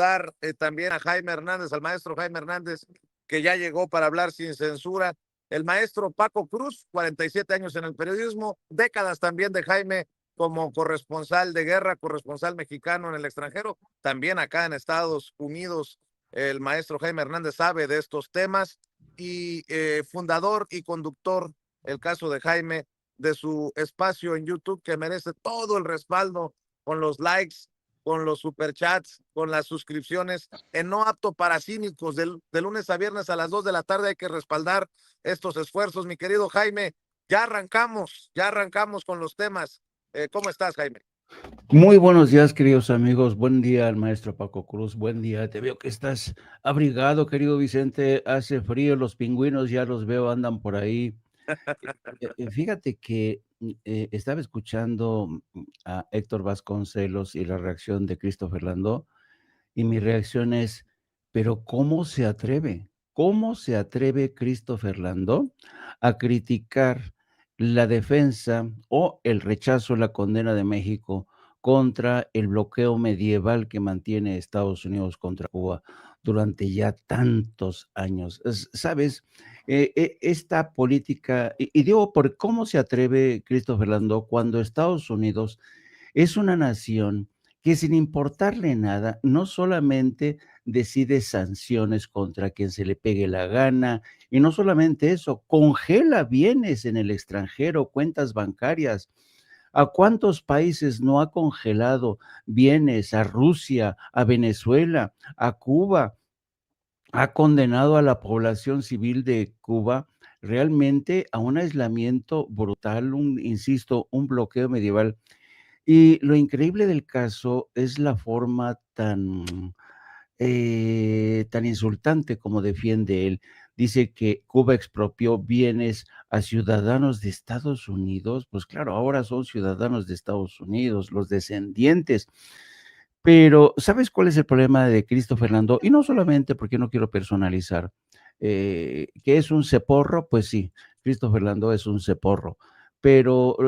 saludar también a Jaime Hernández, al maestro Jaime Hernández, que ya llegó para hablar sin censura. El maestro Paco Cruz, 47 años en el periodismo, décadas también de Jaime como corresponsal de guerra, corresponsal mexicano en el extranjero, también acá en Estados Unidos. El maestro Jaime Hernández sabe de estos temas y fundador y conductor, el caso de Jaime, de su espacio en YouTube que merece todo el respaldo con los likes, con los superchats, con las suscripciones, en No Apto para Cínicos, de lunes a viernes a las 2 de la tarde. Hay que respaldar estos esfuerzos, mi querido Jaime. Ya arrancamos con los temas. ¿Cómo estás, Jaime? Muy buenos días, queridos amigos. Buen día al maestro Paco Cruz. Buen día. Te veo que estás abrigado, querido Vicente. Hace frío, los pingüinos ya los veo, andan por ahí. Fíjate que estaba escuchando a Héctor Vasconcelos y la reacción de Christopher Landó, y mi reacción es, pero ¿cómo se atreve? ¿Cómo se atreve Christopher Landó a criticar la defensa o el rechazo, la condena de México contra el bloqueo medieval que mantiene Estados Unidos contra Cuba durante ya tantos años? ¿Sabes? Esta política, y digo, por cómo se atreve Christopher Landó cuando Estados Unidos es una nación que, sin importarle nada, no solamente decide sanciones contra quien se le pegue la gana, y no solamente eso, congela bienes en el extranjero, cuentas bancarias. ¿A cuántos países no ha congelado bienes? A Rusia, a Venezuela, a Cuba. Ha condenado a la población civil de Cuba realmente a un aislamiento brutal, insisto, un bloqueo medieval. Y lo increíble del caso es la forma tan insultante como defiende él. Dice que Cuba expropió bienes a ciudadanos de Estados Unidos. Pues claro, ahora son ciudadanos de Estados Unidos, los descendientes. Pero, ¿sabes cuál es el problema de Christopher Landó? Y no solamente porque no quiero personalizar, que es un ceporro, pues sí, Christopher Landó es un ceporro, pero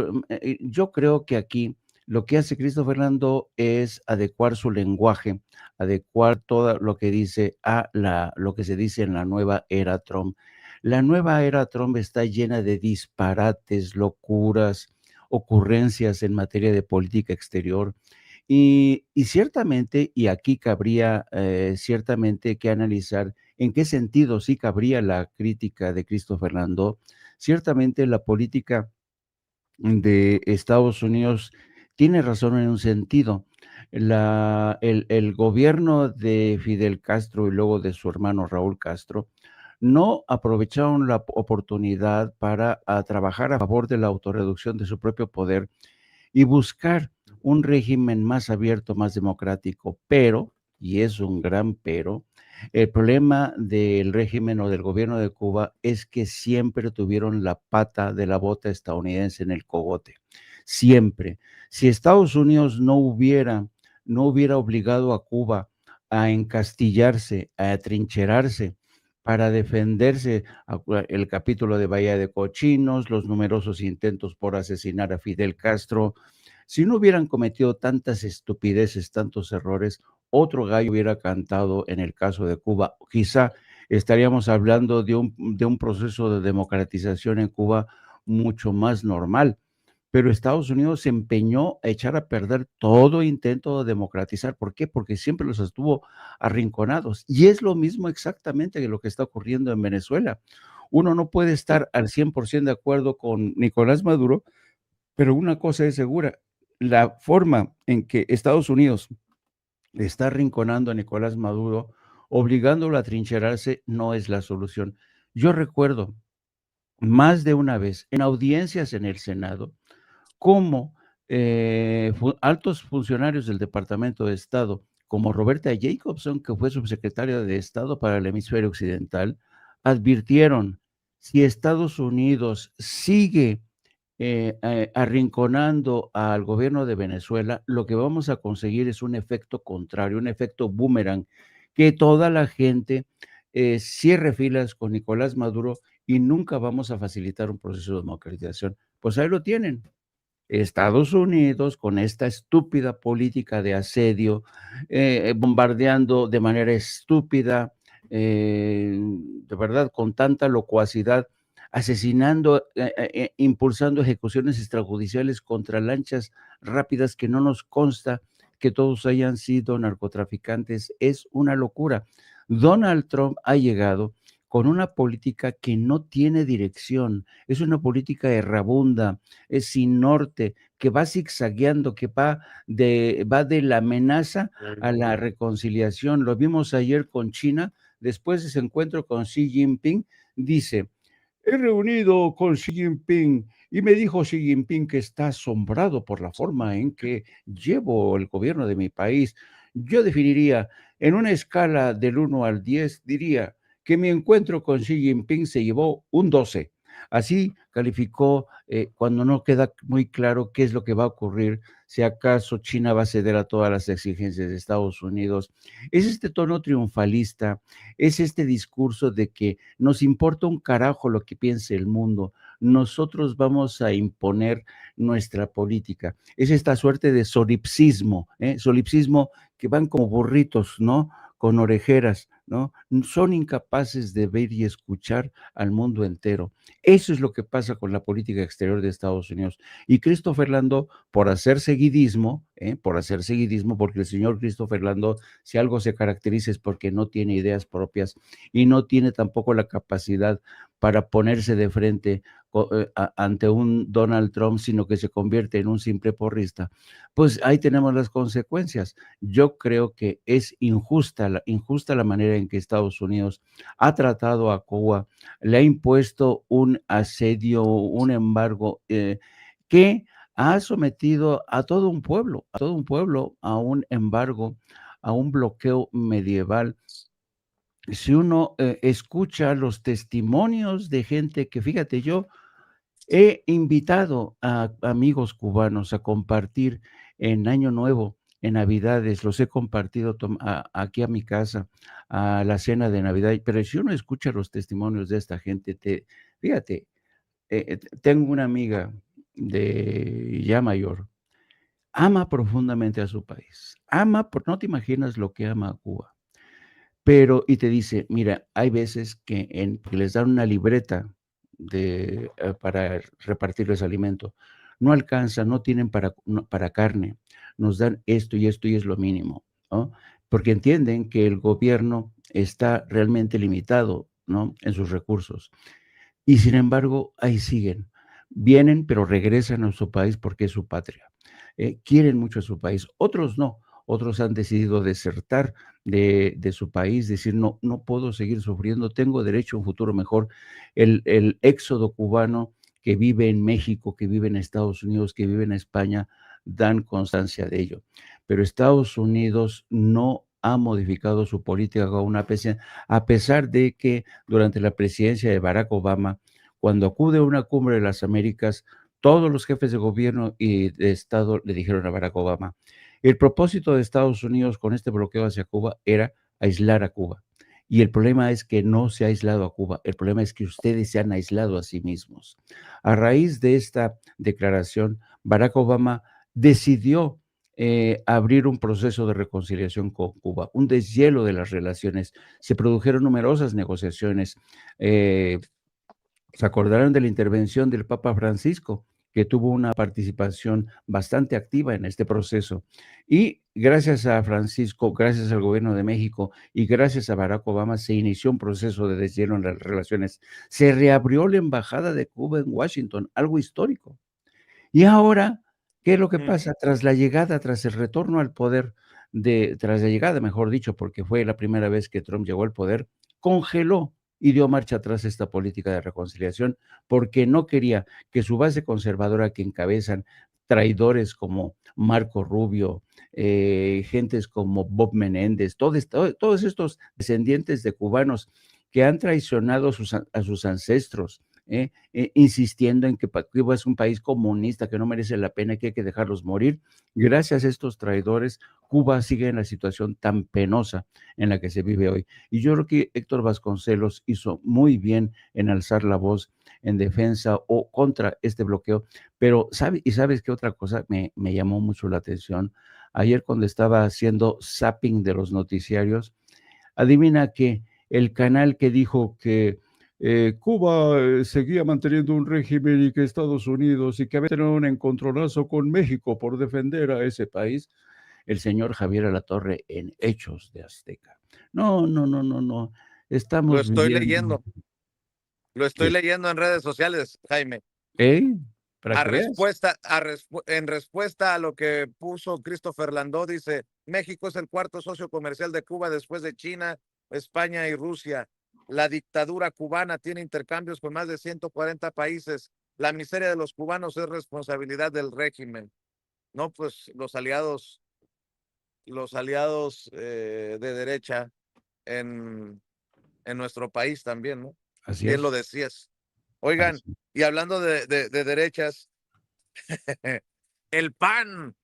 yo creo que aquí lo que hace Christopher Landó es adecuar su lenguaje, adecuar todo lo que dice a lo que se dice en la nueva era Trump. La nueva era Trump está llena de disparates, locuras, ocurrencias en materia de política exterior. Y ciertamente, y aquí cabría ciertamente que analizar en qué sentido sí cabría la crítica de Christopher Landó. Ciertamente la política de Estados Unidos tiene razón en un sentido. El gobierno de Fidel Castro y luego de su hermano Raúl Castro no aprovecharon la oportunidad para trabajar a favor de la autorreducción de su propio poder y buscar un régimen más abierto, más democrático. Pero, y es un gran pero, el problema del régimen o del gobierno de Cuba es que siempre tuvieron la pata de la bota estadounidense en el cogote. Siempre. Si Estados Unidos no hubiera obligado a Cuba a encastillarse, a atrincherarse, para defenderse, el capítulo de Bahía de Cochinos, los numerosos intentos por asesinar a Fidel Castro, si no hubieran cometido tantas estupideces, tantos errores, otro gallo hubiera cantado en el caso de Cuba. Quizá estaríamos hablando de un proceso de democratización en Cuba mucho más normal. Pero Estados Unidos se empeñó a echar a perder todo intento de democratizar. ¿Por qué? Porque siempre los estuvo arrinconados. Y es lo mismo exactamente que lo que está ocurriendo en Venezuela. Uno no puede estar al 100% de acuerdo con Nicolás Maduro, pero una cosa es segura, la forma en que Estados Unidos está arrinconando a Nicolás Maduro, obligándolo a trincherarse, no es la solución. Yo recuerdo más de una vez en audiencias en el Senado, cómo altos funcionarios del Departamento de Estado, como Roberta Jacobson, que fue subsecretaria de Estado para el hemisferio occidental, advirtieron, si Estados Unidos sigue arrinconando al gobierno de Venezuela, lo que vamos a conseguir es un efecto contrario, un efecto boomerang, que toda la gente cierre filas con Nicolás Maduro y nunca vamos a facilitar un proceso de democratización. Pues ahí lo tienen. Estados Unidos, con esta estúpida política de asedio, bombardeando de manera estúpida, de verdad, con tanta locuacidad, asesinando, impulsando ejecuciones extrajudiciales contra lanchas rápidas que no nos consta que todos hayan sido narcotraficantes, es una locura. Donald Trump ha llegado con una política que no tiene dirección, es una política errabunda, es sin norte, que va zigzagueando, que va de la amenaza a la reconciliación. Lo vimos ayer con China, después de ese encuentro con Xi Jinping, dice: he reunido con Xi Jinping y me dijo Xi Jinping que está asombrado por la forma en que llevo el gobierno de mi país. Yo definiría, en una escala del 1 al 10, diría que mi encuentro con Xi Jinping se llevó un 12. Así calificó, cuando no queda muy claro qué es lo que va a ocurrir, si acaso China va a ceder a todas las exigencias de Estados Unidos. Es este tono triunfalista, es este discurso de que nos importa un carajo lo que piense el mundo, nosotros vamos a imponer nuestra política. Es esta suerte de solipsismo, solipsismo, que van como burritos, ¿no? Con orejeras, ¿no? Son incapaces de ver y escuchar al mundo entero. Eso es lo que pasa con la política exterior de Estados Unidos. Y Christopher Landó, por hacer seguidismo, porque el señor Christopher Landó, si algo se caracteriza, es porque no tiene ideas propias y no tiene tampoco la capacidad para ponerse de frente ante un Donald Trump, sino que se convierte en un simple porrista. Pues ahí tenemos las consecuencias. Yo creo que es injusta la manera en que Estados Unidos ha tratado a Cuba, le ha impuesto un asedio, un embargo, que ha sometido a todo un pueblo, a un embargo, a un bloqueo medieval. Si uno escucha los testimonios de gente que, fíjate, yo he invitado a amigos cubanos a compartir en Año Nuevo, en Navidades, los he compartido aquí a mi casa, a la cena de Navidad, pero si uno escucha los testimonios de esta gente, fíjate, tengo una amiga de ya mayor, ama profundamente a su país, no te imaginas lo que ama a Cuba, pero, y te dice, mira, hay veces que les dan una libreta para repartirles alimento, no alcanza, no tienen para carne, nos dan esto y esto y es lo mínimo, ¿no? Porque entienden que el gobierno está realmente limitado, ¿no? En sus recursos. Y sin embargo, ahí siguen. Vienen, pero regresan a su país porque es su patria. Quieren mucho a su país. Otros no. Otros han decidido desertar de su país, decir, no, no puedo seguir sufriendo, tengo derecho a un futuro mejor. El éxodo cubano que vive en México, que vive en Estados Unidos, que vive en España, dan constancia de ello. Pero Estados Unidos no ha modificado su política a pesar de que durante la presidencia de Barack Obama, cuando acude a una cumbre de las Américas, todos los jefes de gobierno y de Estado le dijeron a Barack Obama, el propósito de Estados Unidos con este bloqueo hacia Cuba era aislar a Cuba. Y el problema es que no se ha aislado a Cuba, el problema es que ustedes se han aislado a sí mismos. A raíz de esta declaración, Barack Obama decidió abrir un proceso de reconciliación con Cuba, un deshielo de las relaciones. Se produjeron numerosas negociaciones. Se acordarán de la intervención del Papa Francisco, que tuvo una participación bastante activa en este proceso. Y gracias a Francisco, gracias al gobierno de México y gracias a Barack Obama se inició un proceso de deshielo en las relaciones. Se reabrió la embajada de Cuba en Washington, algo histórico. Y ahora, ¿qué es lo que pasa? Tras el retorno al poder, tras la llegada, mejor dicho, porque fue la primera vez que Trump llegó al poder, congeló y dio marcha atrás esta política de reconciliación, porque no quería que su base conservadora, que encabezan traidores como Marco Rubio, gentes como Bob Menéndez, todos estos descendientes de cubanos que han traicionado a sus ancestros, insistiendo en que Cuba es un país comunista que no merece la pena, que hay que dejarlos morir. Gracias a estos traidores, Cuba sigue en la situación tan penosa en la que se vive hoy. Y yo creo que Héctor Vasconcelos hizo muy bien en alzar la voz en defensa o contra este bloqueo, pero ¿sabes qué otra cosa me llamó mucho la atención? Ayer cuando estaba haciendo zapping de los noticiarios, adivina que el canal que dijo que Cuba seguía manteniendo un régimen y que Estados Unidos y que había tenido un encontronazo con México por defender a ese país, el señor Javier Alatorre en Hechos de Azteca. No, no, no, no, no. Lo Estamos estoy viviendo. leyendo, lo estoy leyendo en redes sociales, Jaime. ¿Eh? Para que veas. En respuesta a lo que puso Christopher Landó, dice: México es el cuarto socio comercial de Cuba después de China, España y Rusia. La dictadura cubana tiene intercambios con más de 140 países. La miseria de los cubanos es responsabilidad del régimen. No, pues los aliados de derecha en nuestro país también, ¿no? Así Bien lo es. decías. Oigan, Así. y hablando de derechas, el PAN,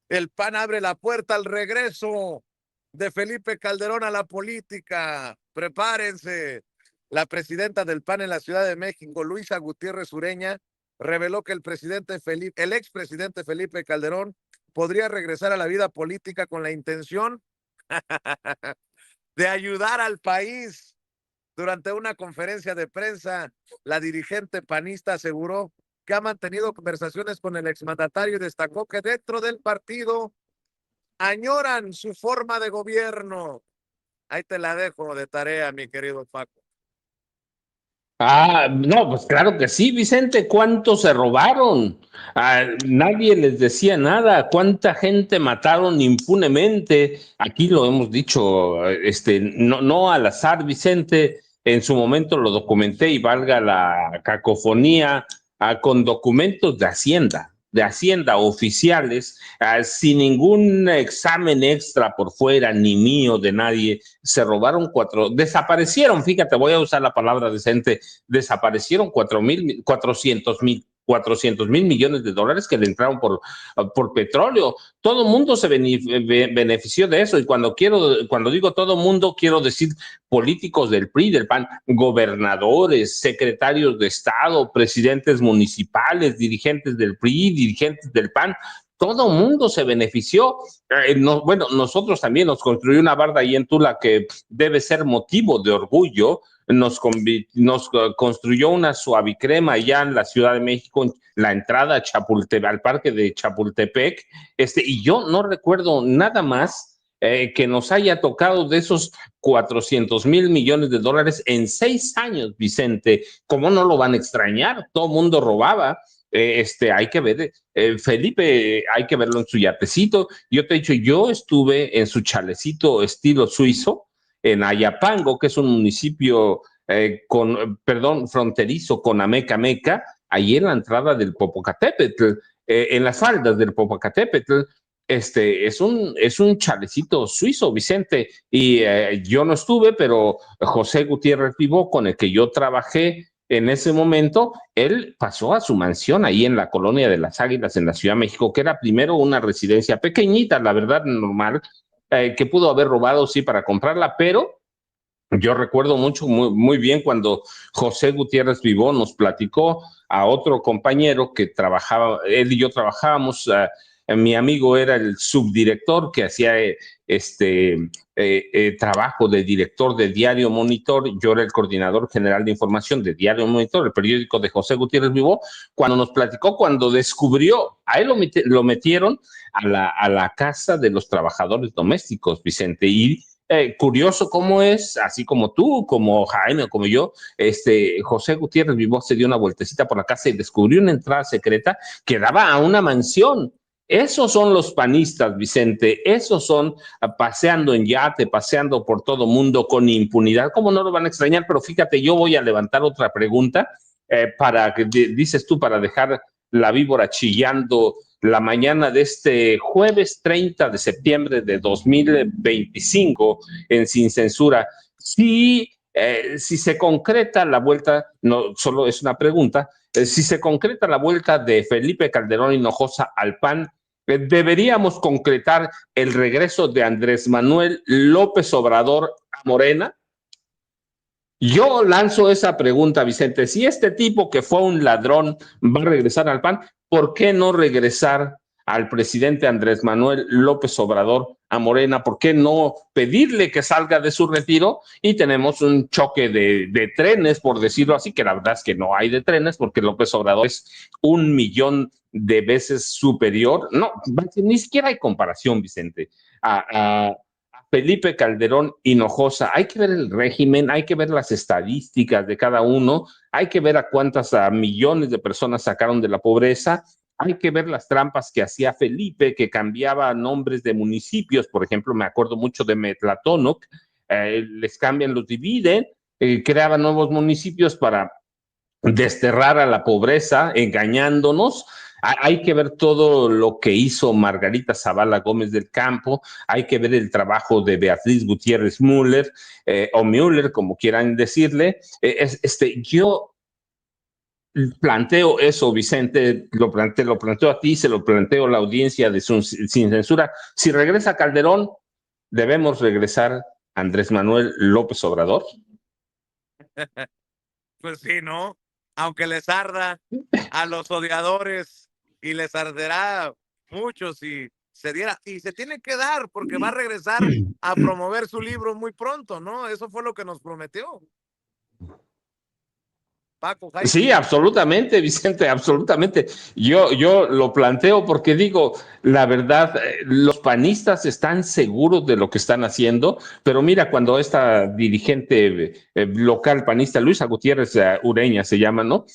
el PAN abre la puerta al regreso de Felipe Calderón a la política. Prepárense. La presidenta del PAN en la Ciudad de México, Luisa Gutiérrez Ureña, reveló que el expresidente Felipe Calderón podría regresar a la vida política con la intención de ayudar al país. Durante una conferencia de prensa, la dirigente panista aseguró que ha mantenido conversaciones con el exmandatario y destacó que dentro del partido añoran su forma de gobierno. Ahí te la dejo de tarea, mi querido Paco. No, pues claro que sí, Vicente. ¿Cuántos se robaron? Nadie les decía nada. ¿Cuánta gente mataron impunemente? Aquí lo hemos dicho, no, no al azar, Vicente. En su momento lo documenté y valga la cacofonía, con documentos de Hacienda oficiales, sin ningún examen extra por fuera, ni mío, de nadie. Se robaron desaparecieron, fíjate, voy a usar la palabra decente, desaparecieron 400 mil millones de dólares que le entraron por petróleo. Todo el mundo se benefició de eso. Y cuando digo todo el mundo, quiero decir políticos del PRI, del PAN, gobernadores, secretarios de Estado, presidentes municipales, dirigentes del PRI, dirigentes del PAN. Todo el mundo se benefició. Bueno, nosotros también nos construyó una barda ahí en Tula que debe ser motivo de orgullo. Nos construyó una suavicrema allá en la Ciudad de México, en la entrada al parque de Chapultepec, y yo no recuerdo nada más que nos haya tocado de esos 400 mil millones de dólares en 6 años, Vicente. ¿Cómo no lo van a extrañar? Todo el mundo robaba. Hay que ver, Felipe, hay que verlo en su yatecito. Yo te he dicho, yo estuve en su chalecito estilo suizo, en Ayapango, que es un municipio fronterizo con Ameca Meca, ahí en la entrada del Popocatépetl, en las faldas del Popocatépetl. Es un chalecito suizo, Vicente, y yo no estuve, pero José Gutiérrez Vivó, con el que yo trabajé en ese momento, él pasó a su mansión ahí en la colonia de las Águilas, en la Ciudad de México, que era primero una residencia pequeñita, la verdad, normal, que pudo haber robado, sí, para comprarla, pero yo recuerdo muy, muy bien cuando José Gutiérrez Vivó nos platicó a otro compañero que trabajaba, él y yo trabajábamos. Mi amigo era el subdirector que hacía trabajo de director de Diario Monitor. Yo era el coordinador general de información de Diario Monitor, el periódico de José Gutiérrez Vivó. Cuando nos platicó, cuando descubrió, a él lo metieron a la casa de los trabajadores domésticos, Vicente, y curioso cómo es, así como tú, como Jaime o como yo, José Gutiérrez Vivó se dio una vueltecita por la casa y descubrió una entrada secreta que daba a una mansión. Esos son los panistas, Vicente. Esos son paseando en yate, paseando por todo mundo con impunidad. ¿Cómo no lo van a extrañar? Pero fíjate, yo voy a levantar otra pregunta para que dices tú, para dejar la víbora chillando la mañana de este jueves 30 de septiembre de 2025 en Sin Censura. Sí, Si se concreta la vuelta, no solo es una pregunta, si se concreta la vuelta de Felipe Calderón Hinojosa al PAN, deberíamos concretar el regreso de Andrés Manuel López Obrador a Morena. Yo lanzo esa pregunta, Vicente. Si este tipo que fue un ladrón va a regresar al PAN, ¿por qué no regresar al presidente Andrés Manuel López Obrador a Morena? ¿Por qué no pedirle que salga de su retiro? Y tenemos un choque de trenes, por decirlo así, que la verdad es que no hay de trenes, porque López Obrador es 1.000.000 de veces superior. No, ni siquiera hay comparación, Vicente, a Felipe Calderón Hinojosa. Hay que ver el régimen, hay que ver las estadísticas de cada uno, hay que ver a cuántas millones de personas sacaron de la pobreza, hay que ver las trampas que hacía Felipe, que cambiaba nombres de municipios. Por ejemplo, me acuerdo mucho de Metlatónoc, les cambian, los dividen, creaban nuevos municipios para desterrar a la pobreza, engañándonos. Hay que ver todo lo que hizo Margarita Zavala Gómez del Campo, hay que ver el trabajo de Beatriz Gutiérrez Müller, o Müller, como quieran decirle. Yo planteo eso, Vicente, lo planteo a ti, se lo planteo a la audiencia de Sin Censura. Si regresa Calderón, ¿debemos regresar Andrés Manuel López Obrador? Pues sí, ¿no? Aunque les arda a los odiadores y les arderá mucho si se diera, y se tiene que dar porque va a regresar a promover su libro muy pronto, ¿no? Eso fue lo que nos prometió. Paco, Jaime. Sí, absolutamente, Vicente, absolutamente. Yo lo planteo porque digo, la verdad, los panistas están seguros de lo que están haciendo, pero mira, cuando esta dirigente local panista, Luisa Gutiérrez Ureña se llama, ¿no?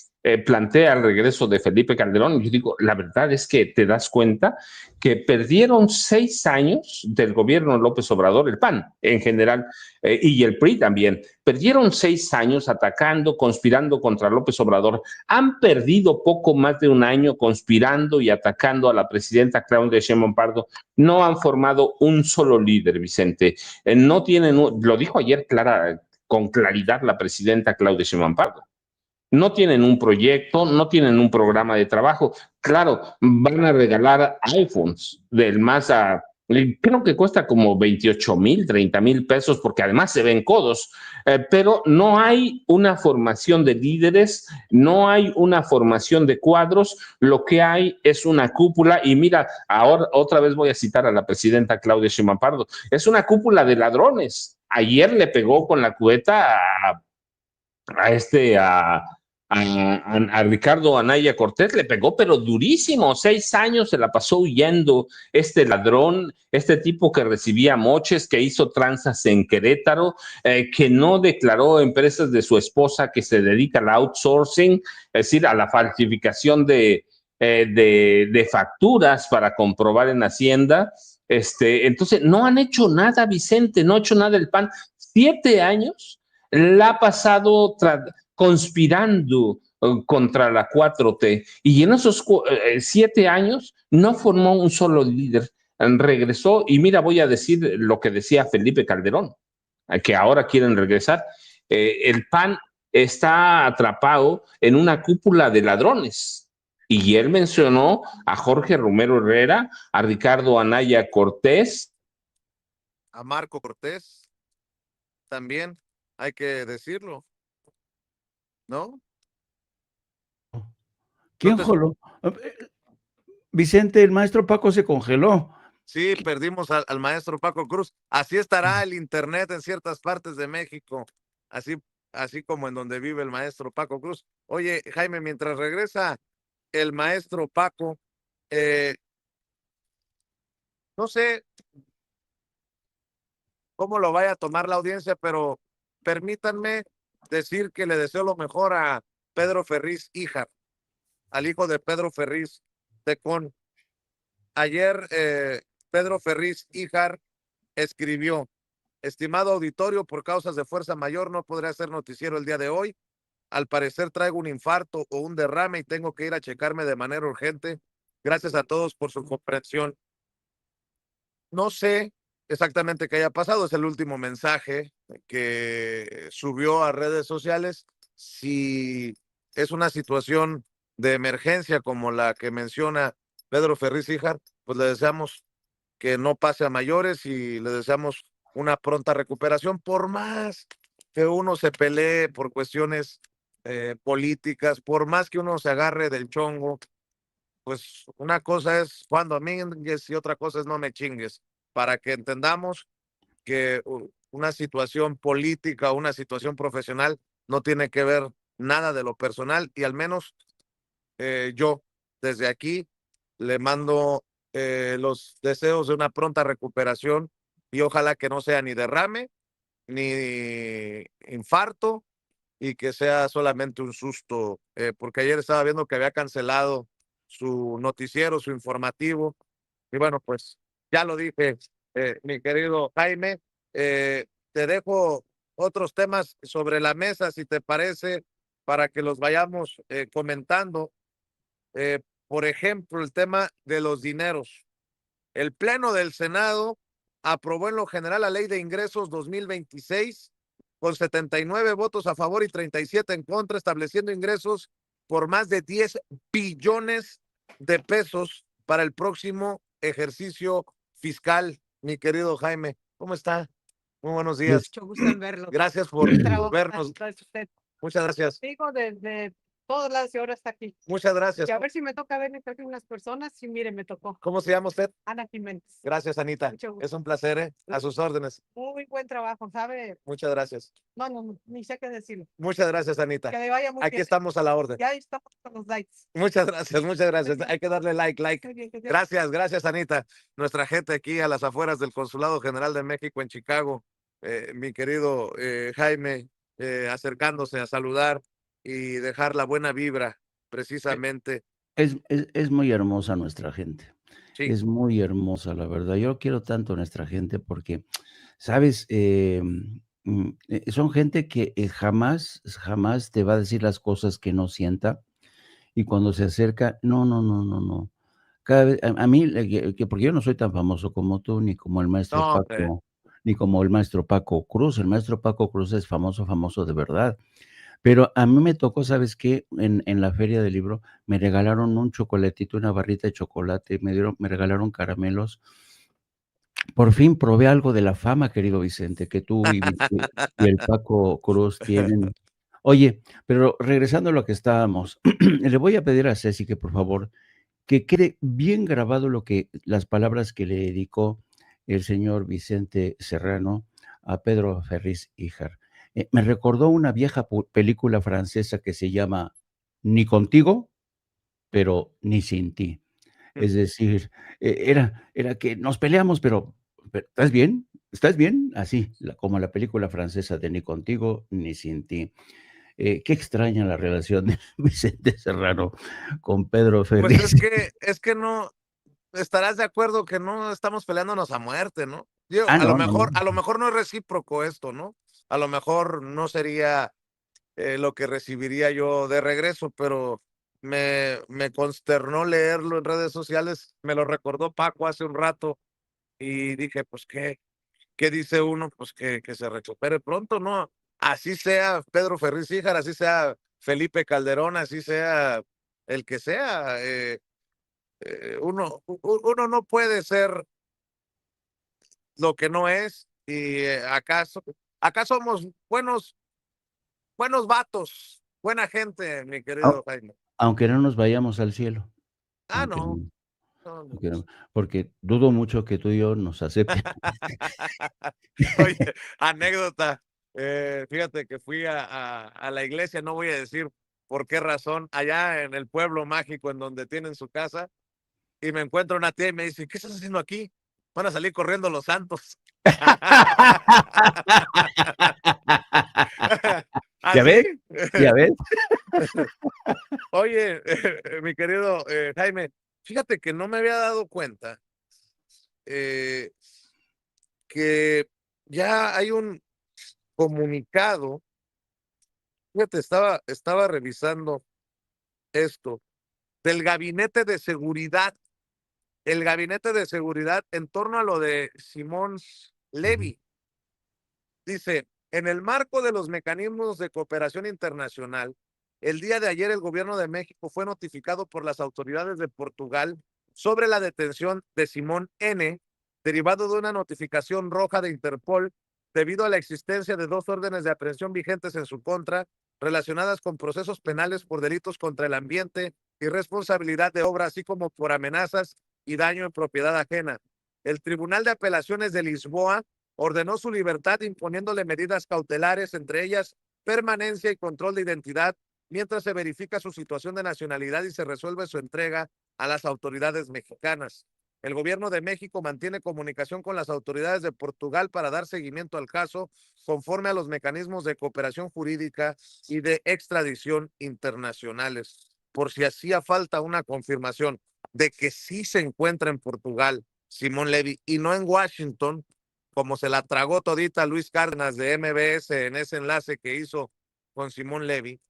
Plantea el regreso de Felipe Calderón, yo digo, la verdad es que te das cuenta que perdieron 6 años del gobierno López Obrador, el PAN en general, y el PRI también. Perdieron 6 años atacando, conspirando contra López Obrador. Han perdido poco más de un año conspirando y atacando a la presidenta Claudia Sheinbaum Pardo. No han formado un solo líder, Vicente. No tienen, lo dijo ayer con claridad la presidenta Claudia Sheinbaum Pardo. No tienen un proyecto, no tienen un programa de trabajo. Claro, van a regalar iPhones del más a, creo que cuesta como 28,000, 30,000 pesos, porque además se ven codos, pero no hay una formación de líderes, no hay una formación de cuadros, lo que hay es una cúpula. Y mira, ahora otra vez voy a citar a la presidenta Claudia Sheinbaum Pardo, es una cúpula de ladrones. Ayer le pegó con la cubeta a Ricardo Anaya Cortés, le pegó, pero durísimo. 6 años se la pasó huyendo este ladrón, este tipo que recibía moches, que hizo tranzas en Querétaro, que no declaró empresas de su esposa, que se dedica al outsourcing, es decir, a la falsificación de facturas para comprobar en Hacienda. Entonces, no han hecho nada, Vicente, no ha hecho nada el PAN. 7 años la ha pasado conspirando contra la 4T, y en esos 7 años no formó un solo líder. Regresó, y mira, voy a decir lo que decía Felipe Calderón, que ahora quieren regresar. El PAN está atrapado en una cúpula de ladrones, y él mencionó a Jorge Romero Herrera, a Ricardo Anaya Cortés, a Marco Cortés, también hay que decirlo, ¿no? ¿Quién jaló? Vicente, el maestro Paco se congeló. Sí, perdimos al maestro Paco Cruz. Así estará el internet en ciertas partes de México, así como en donde vive el maestro Paco Cruz. Oye, Jaime, mientras regresa el maestro Paco, no sé cómo lo vaya a tomar la audiencia, pero permítanme decir que le deseo lo mejor a Pedro Ferriz Híjar, al hijo de Pedro Ferriz Tecón. Ayer Pedro Ferriz Híjar escribió: estimado auditorio, por causas de fuerza mayor no podré hacer noticiero el día de hoy. Al parecer traigo un infarto o un derrame y tengo que ir a checarme de manera urgente. Gracias a todos por su comprensión. No sé exactamente qué haya pasado, es el último mensaje que subió a redes sociales. Si es una situación de emergencia como la que menciona Pedro Ferriz Híjar, pues le deseamos que no pase a mayores y le deseamos una pronta recuperación, por más que uno se pelee por cuestiones políticas, por más que uno se agarre del chongo, pues una cosa es Juan Domínguez y otra cosa es no me chingues, para que entendamos que una situación política, una situación profesional no tiene que ver nada de lo personal y al menos yo desde aquí le mando los deseos de una pronta recuperación y ojalá que no sea ni derrame ni infarto y que sea solamente un susto, porque ayer estaba viendo que había cancelado su noticiero, su informativo, y bueno, pues ya lo dije, mi querido Jaime, te dejo otros temas sobre la mesa, si te parece, para que los vayamos comentando. Por ejemplo, el tema de los dineros. El Pleno del Senado aprobó en lo general la Ley de Ingresos 2026 con 79 votos a favor y 37 en contra, estableciendo ingresos por más de 10 billones de pesos para el próximo ejercicio fiscal. Mi querido Jaime, ¿cómo está? Muy buenos días. Mucho gusto en verlo. Gracias por vernos. Usted. Muchas gracias. Digo desde todos lados y ahora está aquí. Muchas gracias. Y a ver si me toca ver entre unas personas. Sí, mire, me tocó. ¿Cómo se llama usted? Ana Jiménez. Gracias, Anita. Mucho gusto. Es un placer, ¿eh? A sus órdenes. Muy buen trabajo, ¿sabe? Muchas gracias. No, ni sé qué decirlo. Muchas gracias, Anita. Que le vaya muy Aquí bien. estamos a la orden. Ya estamos con los likes. Muchas gracias, muchas gracias. Hay que darle like. Muy bien, Gracias, gracias, Anita. Nuestra gente aquí a las afueras del Consulado General de México en Chicago, mi querido Jaime, acercándose a saludar y dejar la buena vibra, precisamente. Es muy hermosa nuestra gente. Sí. Es muy hermosa, la verdad. Yo quiero tanto a nuestra gente porque, ¿sabes? Son gente que jamás te va a decir las cosas que no sienta y cuando se acerca, no. Cada vez, a mí, porque yo no soy tan famoso como tú, ni como el maestro No, hombre. Paco, ni como el maestro Paco Cruz. El maestro Paco Cruz es famoso de verdad. Pero a mí me tocó, ¿sabes qué? En la feria del libro me regalaron un chocolatito, una barrita de chocolate, me regalaron caramelos. Por fin probé algo de la fama, querido Vicente, que tú y el Paco Cruz tienen. Oye, pero regresando a lo que estábamos, le voy a pedir a Ceci que, por favor, que quede bien grabado las palabras que le dedicó el señor Vicente Serrano a Pedro Ferriz Híjar. Me recordó una vieja película francesa que se llama Ni contigo, pero ni sin ti. Es decir, era que nos peleamos, pero ¿estás bien? ¿Estás bien? Así, como la película francesa de Ni contigo, ni sin ti. Qué extraña la relación de Vicente Serrano con Pedro Ferriz. Pues es que no, estarás de acuerdo que no estamos peleándonos a muerte, ¿no? Digo, Ah, a lo no. mejor no es recíproco esto, ¿no? A lo mejor no sería lo que recibiría yo de regreso, pero me consternó leerlo en redes sociales, me lo recordó Paco hace un rato y dije, pues, ¿qué dice uno? Pues que se recupere pronto, ¿no? Así sea Pedro Ferriz Híjar, así sea Felipe Calderón, así sea el que sea, uno no puede ser lo que no es y acá somos buenos vatos, buena gente, mi querido Jaime. Aunque no nos vayamos al cielo. Ah, Aunque no. no, porque dudo mucho que tú y yo nos acepten. Oye, anécdota. Fíjate que fui a la iglesia, no voy a decir por qué razón, allá en el pueblo mágico en donde tienen su casa, y me encuentro una tía y me dice, ¿qué estás haciendo aquí? Van a salir corriendo los santos. ¿Ya ves? ¿Así? ¿Ya ves? Oye, mi querido Jaime, fíjate que no me había dado cuenta que ya hay un comunicado. Fíjate, estaba revisando esto del Gabinete de Seguridad el Gabinete de Seguridad en torno a lo de Simón Levy. Dice, en el marco de los mecanismos de cooperación internacional, el día de ayer el gobierno de México fue notificado por las autoridades de Portugal sobre la detención de Simón N., derivado de una notificación roja de Interpol debido a la existencia de 2 órdenes de aprehensión vigentes en su contra relacionadas con procesos penales por delitos contra el ambiente y responsabilidad de obra, así como por amenazas y daño en propiedad ajena. El Tribunal de Apelaciones de Lisboa ordenó su libertad imponiéndole medidas cautelares, entre ellas permanencia y control de identidad, mientras se verifica su situación de nacionalidad y se resuelve su entrega a las autoridades mexicanas. El gobierno de México mantiene comunicación con las autoridades de Portugal para dar seguimiento al caso conforme a los mecanismos de cooperación jurídica y de extradición internacionales. Por si hacía falta una confirmación de que sí se encuentra en Portugal Simón Levy y no en Washington, como se la tragó todita Luis Cárdenas de MBS en ese enlace que hizo con Simón Levy,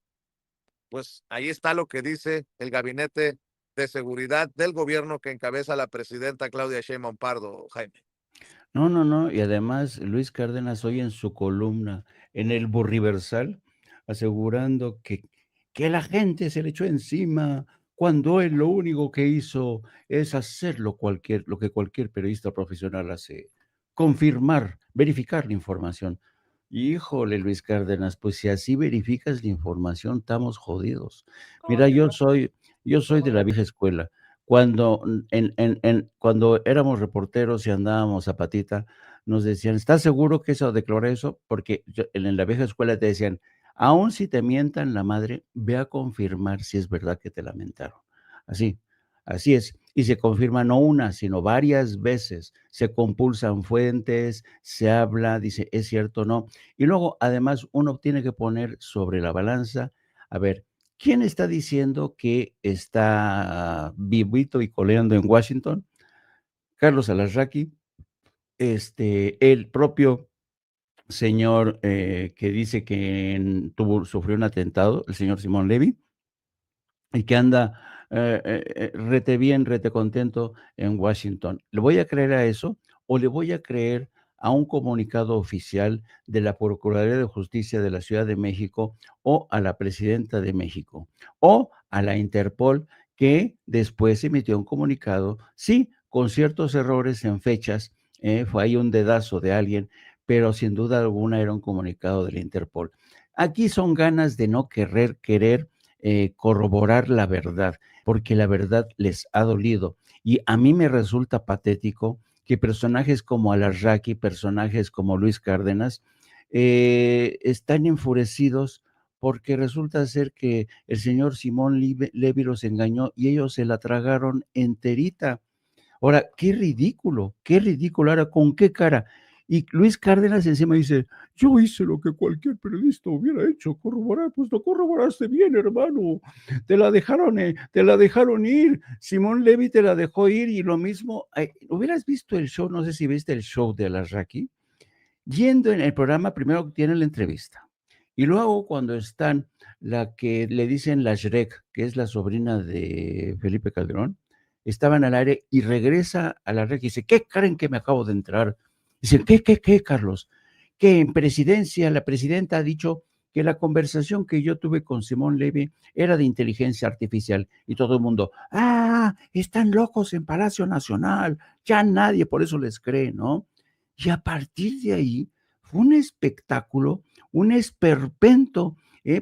pues ahí está lo que dice el Gabinete de Seguridad del gobierno que encabeza la presidenta Claudia Sheinbaum Pardo, Jaime. No, no, no, y además Luis Cárdenas hoy en su columna en el Burriversal asegurando que la gente se le echó encima cuando él lo único que hizo es hacer lo que cualquier periodista profesional hace, confirmar, verificar la información. Híjole, Luis Cárdenas, pues si así verificas la información, estamos jodidos. Mira, yo soy de la vieja escuela. Cuando, cuando éramos reporteros y andábamos a patita, nos decían, ¿estás seguro que eso declara eso? Porque en la vieja escuela te decían, aun si te mientan la madre, ve a confirmar si es verdad que te lamentaron. Así, así es. Y se confirma no una, sino varias veces. Se compulsan fuentes, se habla, dice, ¿es cierto o no? Y luego, además, uno tiene que poner sobre la balanza, a ver, ¿quién está diciendo que está vivito y coleando en Washington? Carlos Alarraqui, el propio señor que dice que sufrió un atentado, el señor Simón Levy, y que anda rete bien, rete contento en Washington. ¿Le voy a creer a eso o le voy a creer a un comunicado oficial de la Procuraduría de Justicia de la Ciudad de México o a la Presidenta de México o a la Interpol que después emitió un comunicado, sí, con ciertos errores en fechas, fue ahí un dedazo de alguien, pero sin duda alguna era un comunicado de la Interpol. Aquí son ganas de no querer corroborar la verdad, porque la verdad les ha dolido. Y a mí me resulta patético que personajes como Alarraqui, personajes como Luis Cárdenas, están enfurecidos porque resulta ser que el señor Simón Levy los engañó y ellos se la tragaron enterita. Ahora, qué ridículo, qué ridículo. Ahora, ¿con qué cara? Y Luis Cárdenas encima dice, yo hice lo que cualquier periodista hubiera hecho, corroborar, pues lo corroboraste bien, hermano. Te la dejaron ir. Simón Levy te la dejó ir y lo mismo, hubieras visto el show, no sé si viste el show de Alarraqui, yendo en el programa, primero tienen la entrevista. Y luego cuando están, la que le dicen la Shrek, que es la sobrina de Felipe Calderón, estaban al aire y regresa a la red y dice, ¿qué creen que me acabo de entrar? Dicen, ¿qué, Carlos? Que en presidencia, la presidenta ha dicho que la conversación que yo tuve con Simón Levy era de inteligencia artificial. Y todo el mundo, están locos en Palacio Nacional, ya nadie por eso les cree, ¿no? Y a partir de ahí fue un espectáculo, un esperpento,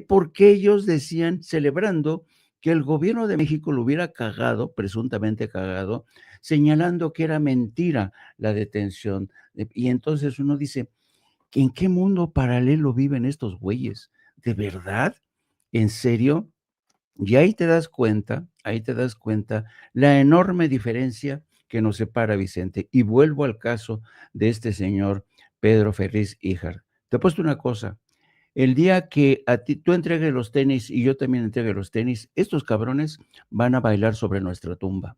porque ellos decían, celebrando que el gobierno de México lo hubiera cagado, presuntamente cagado, señalando que era mentira la detención. Y entonces uno dice, ¿en qué mundo paralelo viven estos güeyes? ¿De verdad? ¿En serio? Y ahí te das cuenta la enorme diferencia que nos separa, Vicente. Y vuelvo al caso de este señor Pedro Ferriz Híjar. Te he puesto una cosa, el día que a ti tú entregues los tenis y yo también entregue los tenis, estos cabrones van a bailar sobre nuestra tumba.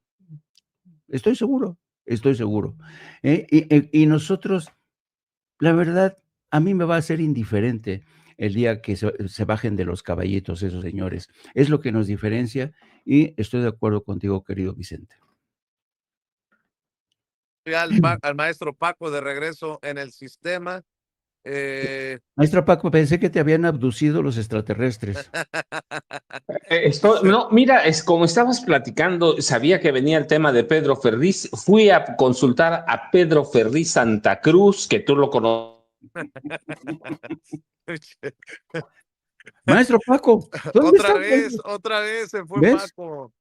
Estoy seguro, estoy seguro. Y nosotros, la verdad, a mí me va a ser indiferente el día que se bajen de los caballitos esos señores. Es lo que nos diferencia y estoy de acuerdo contigo, querido Vicente. al maestro Paco de regreso en el sistema. Maestro Paco, pensé que te habían abducido los extraterrestres. No, mira, es como estabas platicando, sabía que venía el tema de Pedro Ferriz, fui a consultar a Pedro Ferriz Santa Cruz, que tú lo conoces. Maestro Paco, ¿dónde está? Otra vez se fue ¿Ves? Paco.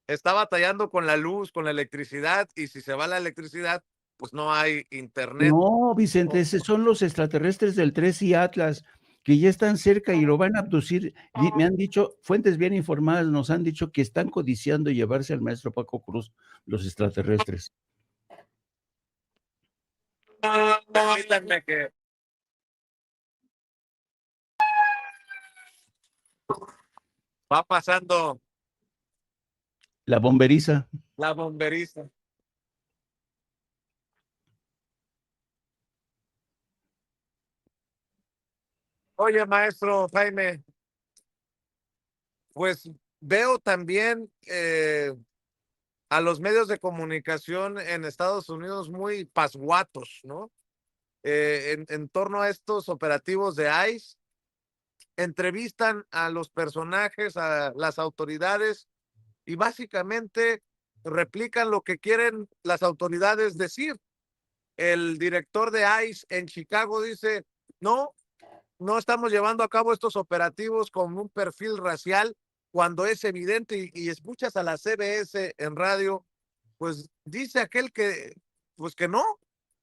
Está batallando con la luz, con la electricidad, y si se va la electricidad, pues no hay internet. No, Vicente, esos son los extraterrestres del 3 y Atlas, que ya están cerca y lo van a abducir. Me han dicho, fuentes bien informadas nos han dicho que están codiciando llevarse al maestro Paco Cruz, los extraterrestres. Permítanme que va pasando La bomberiza. la bomberiza. Oye, maestro Jaime, pues veo también a los medios de comunicación en Estados Unidos muy pasguatos, ¿no? En torno a estos operativos de ICE, entrevistan a los personajes, a las autoridades, y básicamente replican lo que quieren las autoridades decir. El director de ICE en Chicago dice, no estamos llevando a cabo estos operativos con un perfil racial, cuando es evidente, y escuchas a la CBS en radio, pues dice aquel que, pues que no,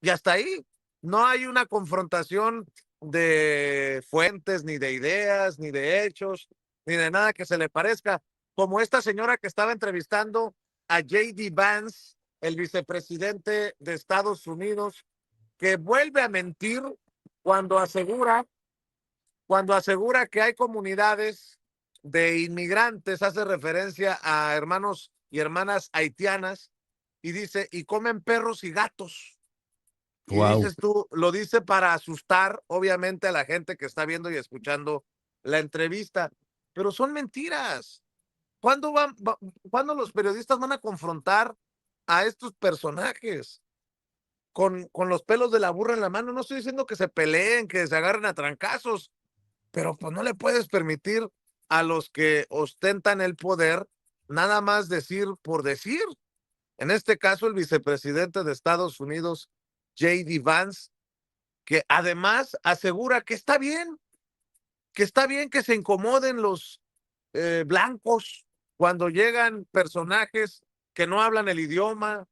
y hasta ahí. No hay una confrontación de fuentes, ni de ideas, ni de hechos, ni de nada que se le parezca, como esta señora que estaba entrevistando a J.D. Vance, el vicepresidente de Estados Unidos, que vuelve a mentir cuando asegura que hay comunidades de inmigrantes, hace referencia a hermanos y hermanas haitianas, y dice, y comen perros y gatos. Y Wow. dices tú, lo dice para asustar, obviamente, a la gente que está viendo y escuchando la entrevista, pero son mentiras. ¿Cuándo los periodistas van a confrontar a estos personajes con los pelos de la burra en la mano? No estoy diciendo que se peleen, que se agarren a trancazos, pero pues no le puedes permitir a los que ostentan el poder nada más decir por decir. En este caso, el vicepresidente de Estados Unidos, J.D. Vance, que además asegura que está bien que se incomoden los blancos cuando llegan personajes que no hablan el idioma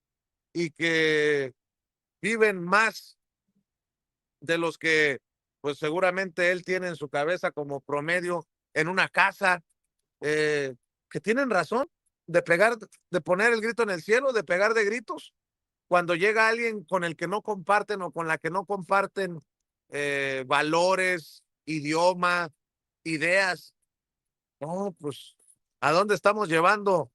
y que viven más de los que pues seguramente él tiene en su cabeza como promedio en una casa, que tienen razón de poner el grito en el cielo, de pegar de gritos, cuando llega alguien con el que no comparten o con la que no comparten valores, idioma, ideas. No, pues, ¿a dónde estamos llevando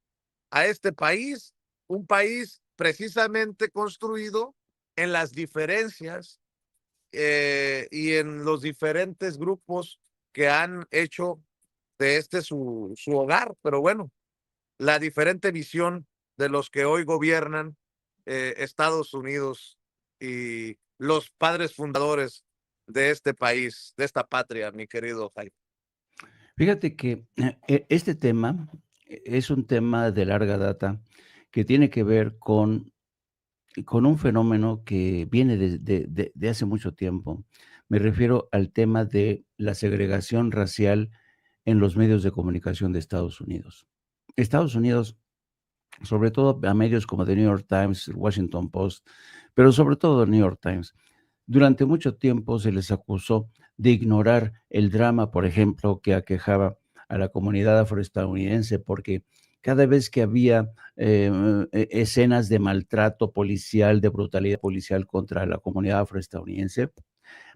a este país? Un país precisamente construido en las diferencias y en los diferentes grupos que han hecho de este su hogar. Pero bueno, la diferente visión de los que hoy gobiernan Estados Unidos y los padres fundadores de este país, de esta patria, mi querido Jaime. Fíjate que este tema es un tema de larga data que tiene que ver con un fenómeno que viene de hace mucho tiempo. Me refiero al tema de la segregación racial en los medios de comunicación de Estados Unidos. Estados Unidos, sobre todo a medios como The New York Times, Washington Post, pero sobre todo The New York Times, durante mucho tiempo se les acusó de ignorar el drama, por ejemplo, que aquejaba a la comunidad afroestadounidense, porque cada vez que había escenas de maltrato policial, de brutalidad policial contra la comunidad afroestadounidense,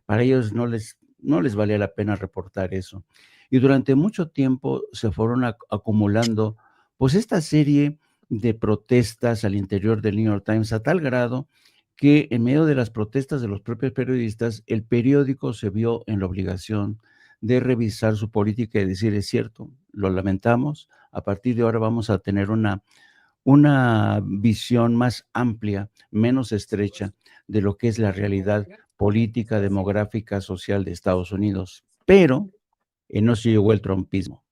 para ellos no les valía la pena reportar eso. Y durante mucho tiempo se fueron acumulando pues esta serie de protestas al interior del New York Times, a tal grado que en medio de las protestas de los propios periodistas, el periódico se vio en la obligación de revisar su política y decir, es cierto, lo lamentamos, a partir de ahora vamos a tener una una visión más amplia, menos estrecha de lo que es la realidad política, demográfica, social de Estados Unidos. Pero no se llegó el trumpismo.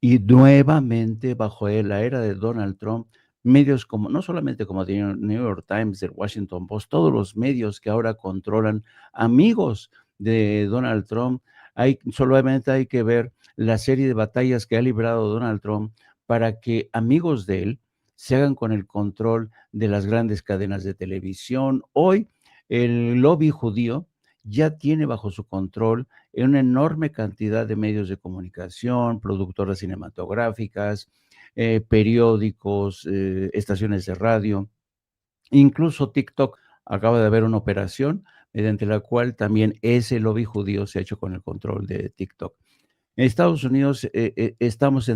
Y nuevamente, bajo la era de Donald Trump, medios como, no solamente como The New York Times, el Washington Post, todos los medios que ahora controlan, amigos de Donald Trump, solamente hay que ver la serie de batallas que ha librado Donald Trump para que amigos de él se hagan con el control de las grandes cadenas de televisión. Hoy, el lobby judío ya tiene bajo su control una enorme cantidad de medios de comunicación, productoras cinematográficas, periódicos, estaciones de radio, incluso TikTok. Acaba de haber una operación mediante la cual también ese lobby judío se ha hecho con el control de TikTok. En Estados Unidos estamos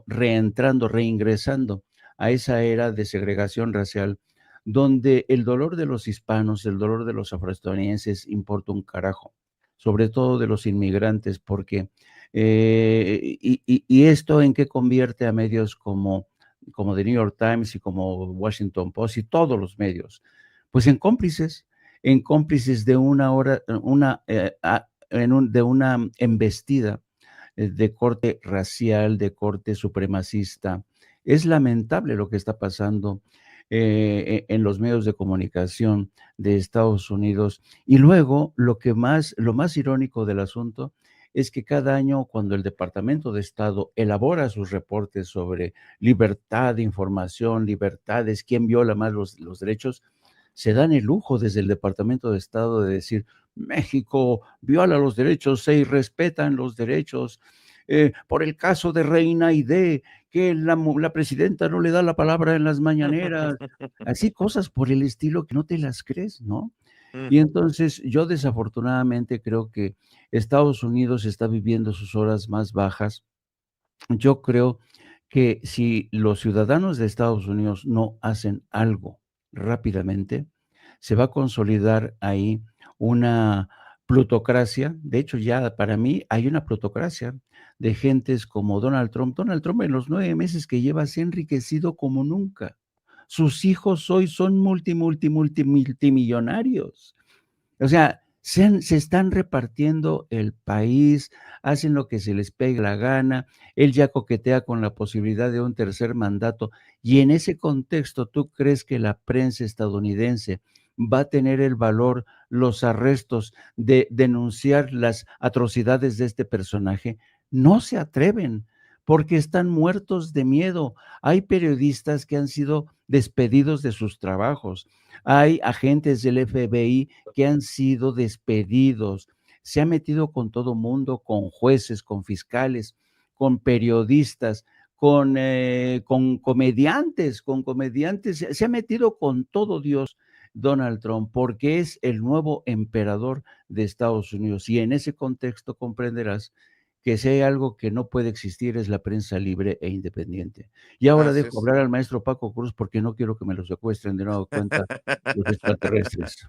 reingresando a esa era de segregación racial, donde el dolor de los hispanos, el dolor de los afroestadounidenses importa un carajo, sobre todo de los inmigrantes, porque, y esto en qué convierte a medios como The New York Times y como Washington Post y todos los medios, pues en cómplices de de una embestida de corte racial, de corte supremacista. Es lamentable lo que está pasando en los medios de comunicación de Estados Unidos. Y luego, lo más irónico del asunto es que cada año, cuando el Departamento de Estado elabora sus reportes sobre libertad de información, libertades, quién viola más los derechos, se dan el lujo desde el Departamento de Estado de decir: México viola los derechos, se irrespetan los derechos. Por el caso de Reina Aide, que la presidenta no le da la palabra en las mañaneras, así cosas por el estilo que no te las crees, ¿no? Y entonces yo desafortunadamente creo que Estados Unidos está viviendo sus horas más bajas. Yo creo que si los ciudadanos de Estados Unidos no hacen algo rápidamente, se va a consolidar ahí una plutocracia. De hecho, ya para mí hay una plutocracia de gentes como Donald Trump. Donald Trump en los 9 meses que lleva se ha enriquecido como nunca. Sus hijos hoy son multimillonarios. O sea, se están repartiendo el país, hacen lo que se les pegue la gana, él ya coquetea con la posibilidad de un tercer mandato, y en ese contexto, ¿tú crees que la prensa estadounidense va a tener el valor, los arrestos de denunciar las atrocidades de este personaje? No se atreven, porque están muertos de miedo. Hay periodistas que han sido despedidos de sus trabajos, hay agentes del FBI que han sido despedidos. Se ha metido con todo mundo, con jueces, con fiscales, con periodistas, con comediantes. Se ha metido con todo Dios Donald Trump, porque es el nuevo emperador de Estados Unidos. Y en ese contexto comprenderás que si hay algo que no puede existir es la prensa libre e independiente. Y ahora Así dejo es. hablar al maestro Paco Cruz porque no quiero que me lo secuestren de nuevo cuenta los extraterrestres.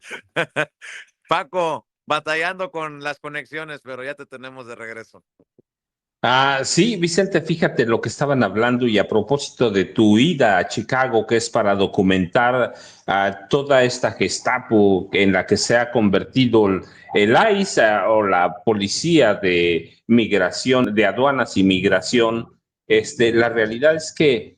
Paco, batallando con las conexiones, pero ya te tenemos de regreso. Sí, Vicente, fíjate lo que estaban hablando y a propósito de tu ida a Chicago, que es para documentar toda esta Gestapo en la que se ha convertido el ICE o la Policía de Migración, de Aduanas y Migración. La realidad es que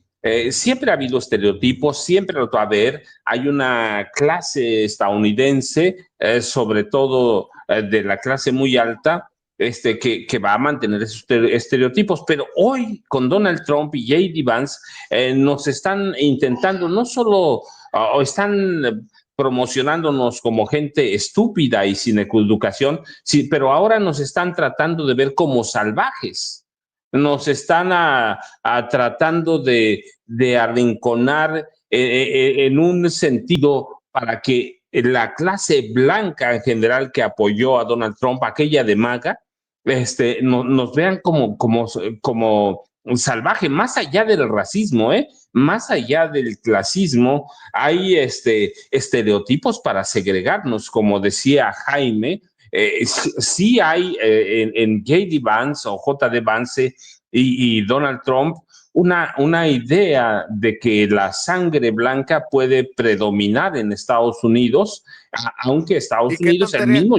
siempre ha habido estereotipos, siempre lo va a haber. Hay una clase estadounidense, sobre todo de la clase muy alta, que va a mantener esos estereotipos, pero hoy con Donald Trump y J.D. Vance nos están intentando, no solo, o están promocionándonos como gente estúpida y sin educación, sí, pero ahora nos están tratando de ver como salvajes, nos están tratando de arrinconar en un sentido para que la clase blanca en general que apoyó a Donald Trump, aquella de MAGA, nos vean como salvaje, más allá del racismo, más allá del clasismo, hay estereotipos para segregarnos, como decía Jaime. Sí hay en J.D. Vance o J.D. Vance y Donald Trump una idea de que la sangre blanca puede predominar en Estados Unidos, aunque Y Estados qué Unidos el tontería, mismo.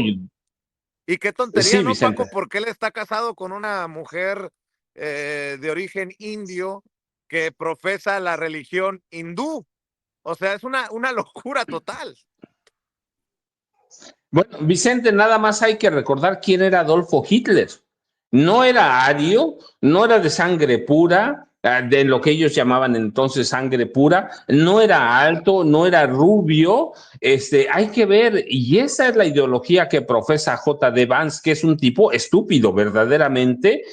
y qué tontería, Sí, ¿no, Vicente. Paco? Porque él está casado con una mujer de origen indio que profesa la religión hindú. O sea, es una locura total. Bueno, Vicente, nada más hay que recordar quién era Adolfo Hitler. No era ario, no era de sangre pura, de lo que ellos llamaban entonces sangre pura, no era alto, no era rubio, hay que ver, y esa es la ideología que profesa J.D. Vance, que es un tipo estúpido verdaderamente,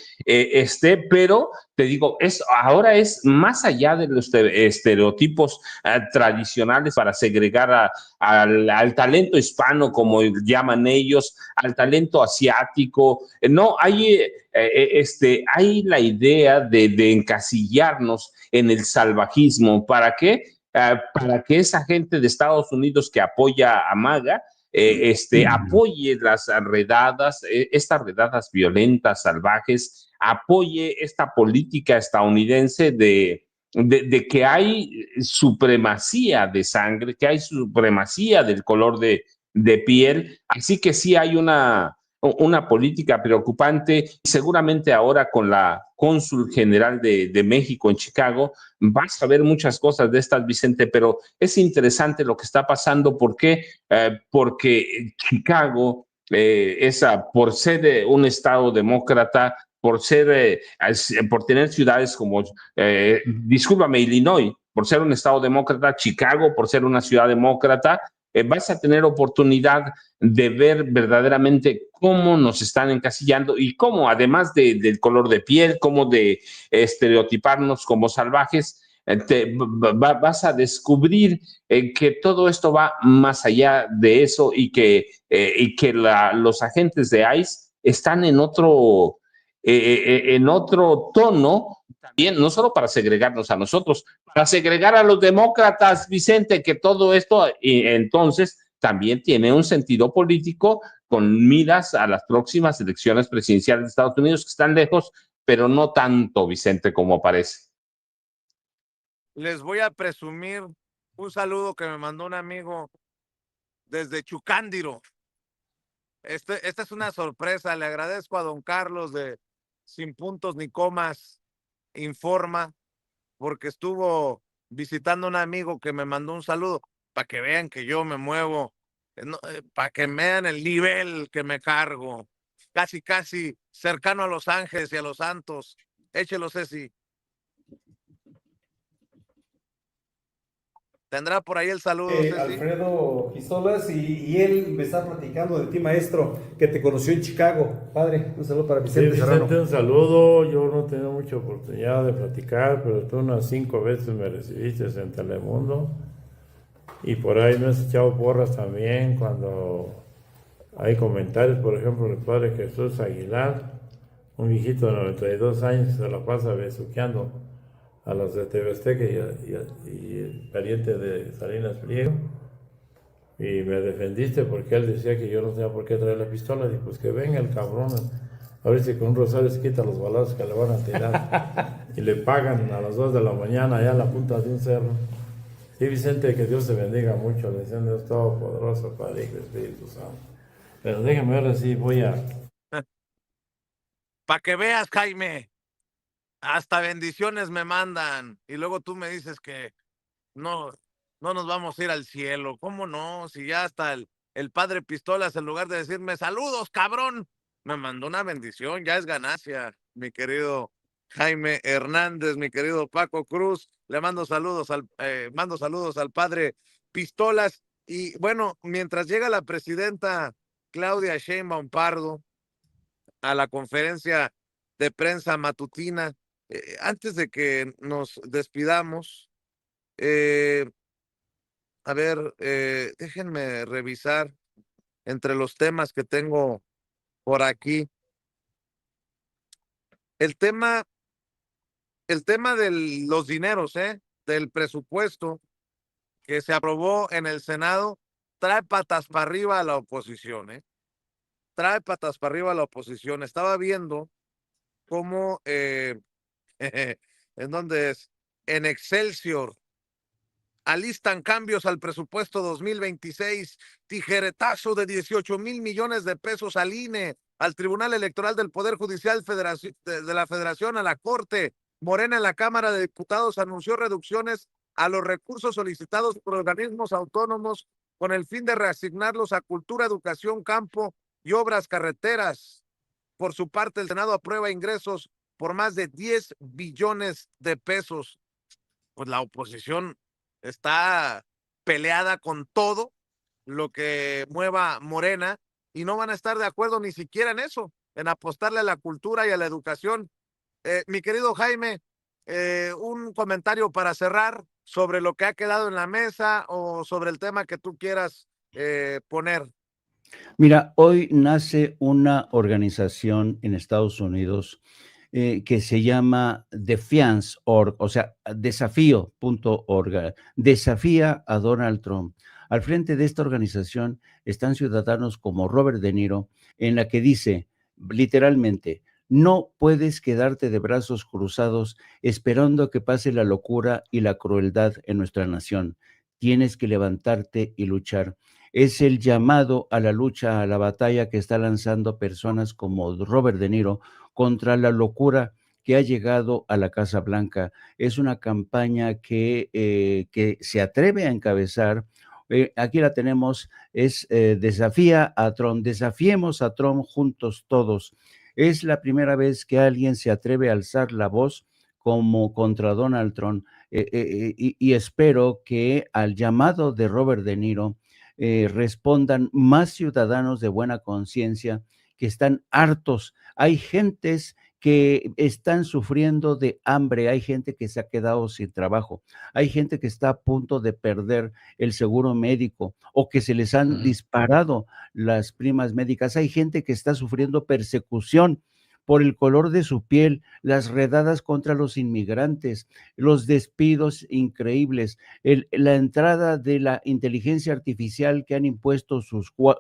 pero te digo, ahora es más allá de los estereotipos tradicionales para segregar al talento hispano, como llaman ellos, al talento asiático. No, hay la idea de encasillarnos en el salvajismo. ¿Para qué? Para que esa gente de Estados Unidos que apoya a MAGA apoye las redadas, estas redadas violentas, salvajes, apoye esta política estadounidense de que hay supremacía de sangre, que hay supremacía del color de piel. Así que sí hay una política preocupante. Seguramente ahora con la cónsul general de México en Chicago vas a ver muchas cosas de estas, Vicente, pero es interesante lo que está pasando. ¿Por qué? Porque Chicago, por ser un estado demócrata, por tener ciudades como, discúlpame, Illinois, por ser un estado demócrata, Chicago, por ser una ciudad demócrata, vas a tener oportunidad de ver verdaderamente cómo nos están encasillando y cómo, además del color de piel, cómo de estereotiparnos como salvajes, vas a descubrir que todo esto va más allá de eso y que los agentes de ICE están en otro tono, también, no solo para segregarnos a nosotros, para segregar a los demócratas, Vicente, que todo esto entonces también tiene un sentido político con miras a las próximas elecciones presidenciales de Estados Unidos, que están lejos, pero no tanto, Vicente, como parece. Les voy a presumir un saludo que me mandó un amigo desde Chucándiro. Esta es una sorpresa. Le agradezco a don Carlos de Sin Puntos ni Comas Informa, porque estuvo visitando a un amigo que me mandó un saludo para que vean que yo me muevo, para que vean el nivel que me cargo. Casi, casi cercano a los ángeles y a los santos. Échelo, Ceci. ¿Tendrá por ahí el saludo, Ceci? Alfredo Pistolas y él me está platicando de ti, maestro, que te conoció en Chicago. Padre, un saludo para Sí, Vicente Serrano. Vicente, un saludo. Yo no he tenido mucha oportunidad de platicar, pero tú unas 5 veces me recibiste en Telemundo. Y por ahí me has echado porras también cuando hay comentarios, por ejemplo, el padre Jesús Aguilar, un viejito de 92 años que se la pasa besuqueando a los de TV Azteca y el pariente de Salinas Pliego. Y me defendiste porque él decía que yo no tenía por qué traer la pistola. Y pues que venga el cabrón, a ver si con un rosario se quita los balazos que le van a tirar. Y le pagan a las 2 de la mañana allá a la punta de un cerro. Sí, Vicente, que Dios te bendiga mucho. Le decían Dios Todopoderoso, Padre, Hijo y Espíritu Santo. Pero déjame ver si voy a... Para que veas, Jaime, hasta bendiciones me mandan. Y luego tú me dices que no, no nos vamos a ir al cielo. ¿Cómo no? Si ya hasta el padre Pistolas, en lugar de decirme saludos, cabrón, me mandó una bendición. Ya es ganancia, mi querido Jaime Hernández, mi querido Paco Cruz. Le mando saludos mando saludos al padre Pistolas. Y bueno, mientras llega la presidenta Claudia Sheinbaum Pardo a la conferencia de prensa matutina, antes de que nos despidamos, a ver, déjenme revisar entre los temas que tengo por aquí. El tema, el tema de los dineros, del presupuesto que se aprobó en el Senado, trae patas para arriba a la oposición, trae patas para arriba a la oposición. Estaba viendo cómo ¿En dónde es? En Excelsior. Alistan cambios al presupuesto 2026, tijeretazo de 18,000 millones de pesos al INE, al Tribunal Electoral del Poder Judicial de la Federación, a la Corte. Morena en la Cámara de Diputados anunció reducciones a los recursos solicitados por organismos autónomos con el fin de reasignarlos a cultura, educación, campo y obras carreteras. Por su parte, el Senado aprueba ingresos por más de 10 billones de pesos. Pues la oposición está peleada con todo lo que mueva Morena y no van a estar de acuerdo ni siquiera en eso, en apostarle a la cultura y a la educación. Mi querido Jaime, un comentario para cerrar sobre lo que ha quedado en la mesa o sobre el tema que tú quieras poner. Mira, hoy nace una organización en Estados Unidos que se llama Defiance.org, o sea, desafío.org, desafía a Donald Trump. Al frente de esta organización están ciudadanos como Robert De Niro, en la que dice literalmente: no puedes quedarte de brazos cruzados esperando a que pase la locura y la crueldad en nuestra nación. Tienes que levantarte y luchar. Es el llamado a la lucha, a la batalla que está lanzando personas como Robert De Niro contra la locura que ha llegado a la Casa Blanca. Es una campaña que se atreve a encabezar. Aquí la tenemos, es desafía a Trump, desafiemos a Trump juntos todos. Es la primera vez que alguien se atreve a alzar la voz como contra Donald Trump, y espero que al llamado de Robert De Niro respondan más ciudadanos de buena conciencia que están hartos. Hay gentes que están sufriendo de hambre, hay gente que se ha quedado sin trabajo, hay gente que está a punto de perder el seguro médico o que se les han disparado las primas médicas, hay gente que está sufriendo persecución por el color de su piel, las redadas contra los inmigrantes, los despidos increíbles, la entrada de la inteligencia artificial que han impuesto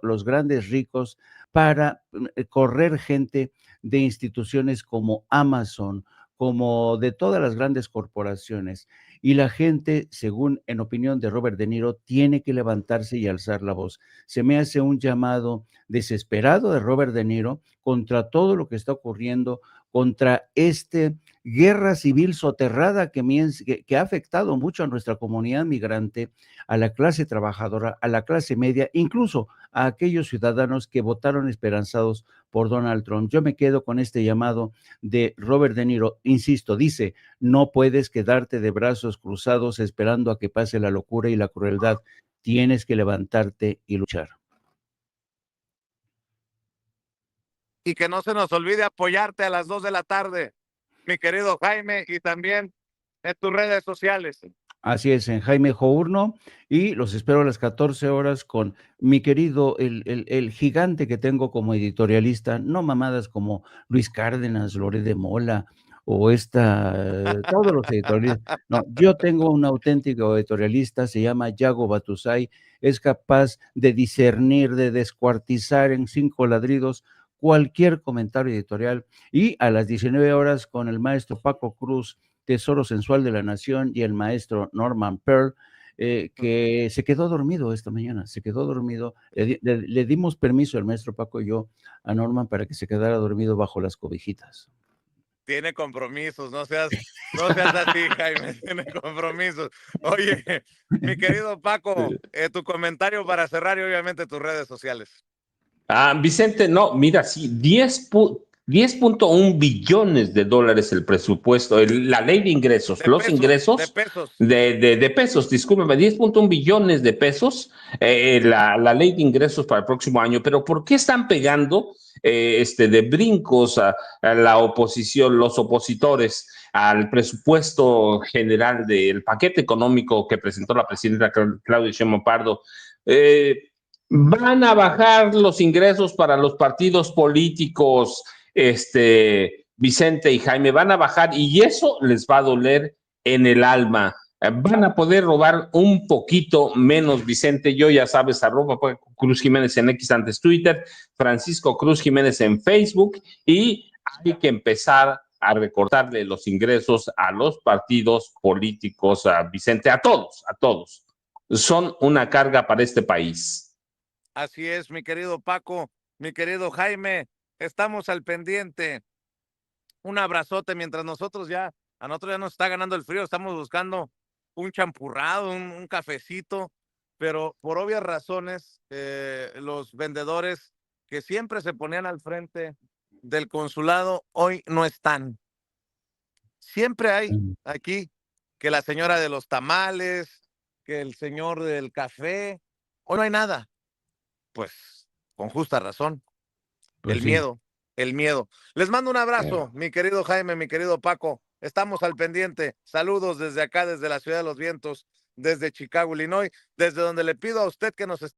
los grandes ricos para correr gente de instituciones como Amazon, como de todas las grandes corporaciones. Y la gente, según en opinión de Robert De Niro, tiene que levantarse y alzar la voz. Se me hace un llamado desesperado de Robert De Niro contra todo lo que está ocurriendo, contra esta guerra civil soterrada que ha afectado mucho a nuestra comunidad migrante, a la clase trabajadora, a la clase media, incluso a aquellos ciudadanos que votaron esperanzados por Donald Trump. Yo me quedo con este llamado de Robert De Niro. Insisto, dice: no puedes quedarte de brazos cruzados esperando a que pase la locura y la crueldad. Tienes que levantarte y luchar. Y que no se nos olvide apoyarte a las 2 de la tarde, mi querido Jaime, y también en tus redes sociales. Así es, en Jaime Journo, y los espero a las 14 horas con mi querido, el gigante que tengo como editorialista, no mamadas como Luis Cárdenas, Loret de Mola, o todos los editorialistas. No, yo tengo un auténtico editorialista, se llama Yago Batusay, es capaz de discernir, de descuartizar en 5 ladridos cualquier comentario editorial, y a las 19 horas con el maestro Paco Cruz, Tesoro Sensual de la Nación, y el maestro Norman Pearl, que se quedó dormido esta mañana, se quedó dormido. Le dimos permiso, el maestro Paco y yo, a Norman para que se quedara dormido bajo las cobijitas. Tiene compromisos, no seas así, Jaime, tiene compromisos. Oye, mi querido Paco, tu comentario para cerrar y obviamente tus redes sociales. Vicente, no, mira, sí, 10.1 billones de dólares el presupuesto, la ley de ingresos, ingresos de pesos. De pesos, discúlpeme, 10.1 billones de pesos, la ley de ingresos para el próximo año. Pero ¿por qué están pegando de brincos a la oposición, los opositores, al presupuesto general del paquete económico que presentó la presidenta Claudia Sheinbaum Pardo? Van a bajar los ingresos para los partidos políticos, Vicente y Jaime, van a bajar, y eso les va a doler en el alma. Van a poder robar un poquito menos, Vicente. Yo, ya sabes, @Cruz Jiménez en X, antes Twitter, Francisco Cruz Jiménez en Facebook, y hay que empezar a recortarle los ingresos a los partidos políticos, a Vicente, a todos. Son una carga para este país. Así es, mi querido Paco, mi querido Jaime, estamos al pendiente. Un abrazote mientras a nosotros ya nos está ganando el frío, estamos buscando un champurrado, un cafecito, pero por obvias razones, los vendedores que siempre se ponían al frente del consulado hoy no están. Siempre hay aquí que la señora de los tamales, que el señor del café, hoy no hay nada. Pues con justa razón, Pues el sí. miedo, el miedo. Les mando un abrazo, mi querido Jaime, mi querido Paco. Estamos al pendiente. Saludos desde acá, desde la Ciudad de los Vientos, desde Chicago, Illinois, desde donde le pido a usted que nos